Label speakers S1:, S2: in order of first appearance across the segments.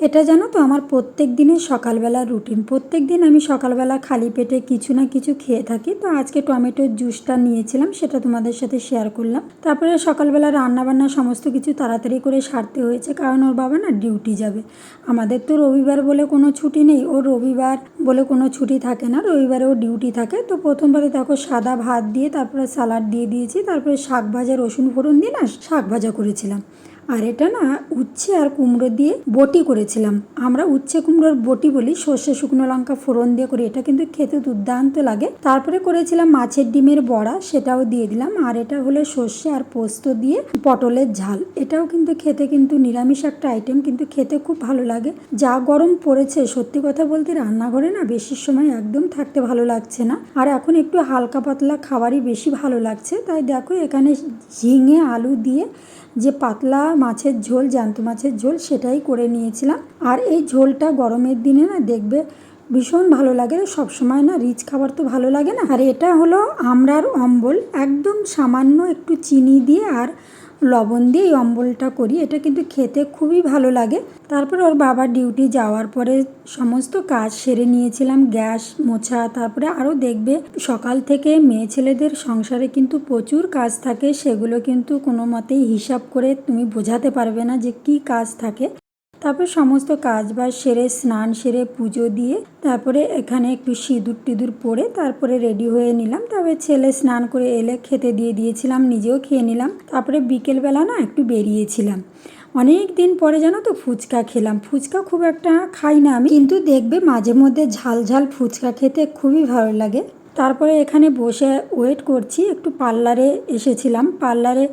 S1: এটা জানো তো আমার প্রত্যেক দিনের সকালবেলা রুটিন। প্রত্যেক দিন আমি সকালবেলা খালি পেটে কিছু না কিছু খেয়ে থাকি। তো আজকে টমেটোর জুসটা নিয়েছিলাম, সেটা তোমাদের সাথে শেয়ার করলাম। তারপরে সকালবেলা রান্নাবান্না সমস্ত কিছু তাড়াতাড়ি করে সারতে হয়েছে, কারণ ওর বাবা না ডিউটি যাবে। আমাদের তো রবিবার বলে কোনো ছুটি নেই, ওর রবিবার বলে কোনো ছুটি থাকে না, রবিবারেও ডিউটি থাকে। তো প্রথমবারে দেখো সাদা ভাত দিয়ে তারপরে স্যালাড দিয়ে দিয়েছি, তারপরে শাক ভাজা রসুন ফোড়ন দিয়ে না শাক ভাজা করেছিলাম। আর এটা না উচ্ছে আর কুমড়ো দিয়ে বটি করেছিলাম। আমরা উচ্ছে কুমড়োর বটি বলি, সর্ষে শুকনো লঙ্কা ফোড়ন দিয়ে করি। এটা কিন্তু খেতে দুর্দান্ত লাগে। তারপরে করেছিলাম মাছের ডিমের বড়া, সেটাও দিয়ে দিলাম। আর এটা হলো সর্ষে আর পোস্ত দিয়ে পটলের ঝাল। এটাও কিন্তু খেতে কিন্তু নিরামিষ একটা আইটেম, কিন্তু খেতে খুব ভালো লাগে। যা গরম পড়েছে সত্যি কথা বলতে রান্নাঘরে না বেশি সময় একদম থাকতে ভালো লাগছে না। আর এখন একটু হালকা পাতলা খাবারই বেশি ভালো লাগছে। তাই দেখো এখানে ঝিঙে আলু দিয়ে যে পাতলা মাছের ঝোল, জ্যান্ত মাছের ঝোল, সেটাই করে নিয়েছিলাম। আর এই ঝোলটা গরমের দিনে না দেখবে ভীষণ ভালো লাগে। সব সময় না রিচ খাবার তো ভালো লাগে না। আর এটা হলো আমড়ার অম্বল, একদম সামান্য একটু চিনি দিয়ে আর লবণ দিয়ে এই অম্বলটা করি। এটা কিন্তু খেতে খুবই ভালো লাগে। তারপর ওর বাবা ডিউটি যাওয়ার পরে সমস্ত কাজ সেরে নিয়েছিলাম, গ্যাস মোছা। তারপরে আরও দেখবে সকাল থেকে মেয়ে ছেলেদের সংসারে কিন্তু প্রচুর কাজ থাকে, সেগুলো কিন্তু কোনো মতেই হিসাব করে তুমি বোঝাতে পারবে না যে কি কাজ থাকে। তারপর সমস্ত কাজ বাজ সেরে স্নান সেরে পুজো দিয়ে তারপরে এখানে একটু সিঁদুর টিঁদুর পরে তারপরে রেডি হয়ে নিলাম। তারপরে ছেলে স্নান করে এলে খেতে দিয়ে দিয়েছিলাম, নিজেও খেয়ে নিলাম। তারপরে বিকেলবেলা না একটু বেরিয়েছিলাম। অনেক দিন পরে জানো তো ফুচকা খেলাম। ফুচকা খুব একটা খাই না আমি, কিন্তু দেখবে মাঝে মধ্যে ঝাল ঝাল ফুচকা খেতে খুবই ভালো লাগে। তারপরে এখানে বসে ওয়েট করছি, একটু পার্লারে এসেছিলাম। পার্লারে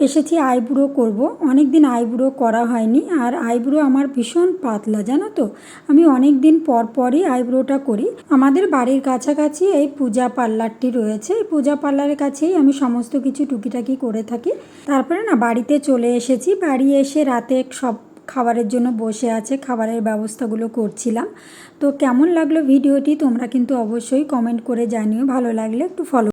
S1: এসেছি আইব্রো করব। অনেক দিন আইব্রো করা হয়নি। আর আইব্রো আমার ভীষণ পাতলা জানো তো, আমি অনেক দিন পর পরই আইব্রোটা করি। আমাদের বাড়ির কাছাকাছি এই পূজা পার্লারটি রয়েছে, এই পূজা পার্লারের কাছেই আমি সমস্ত কিছু টুকিটাকি করে থাকি। তারপরে না বাড়িতে চলে এসেছি। বাড়ি এসে রাতে সব খাবারের জন্য বসে আছে, খাবারের ব্যবস্থাগুলো করছিলাম। তো কেমন লাগলো ভিডিওটি তোমরা কিন্তু অবশ্যই কমেন্ট করে জানিও। ভালো লাগলে একটু ফলো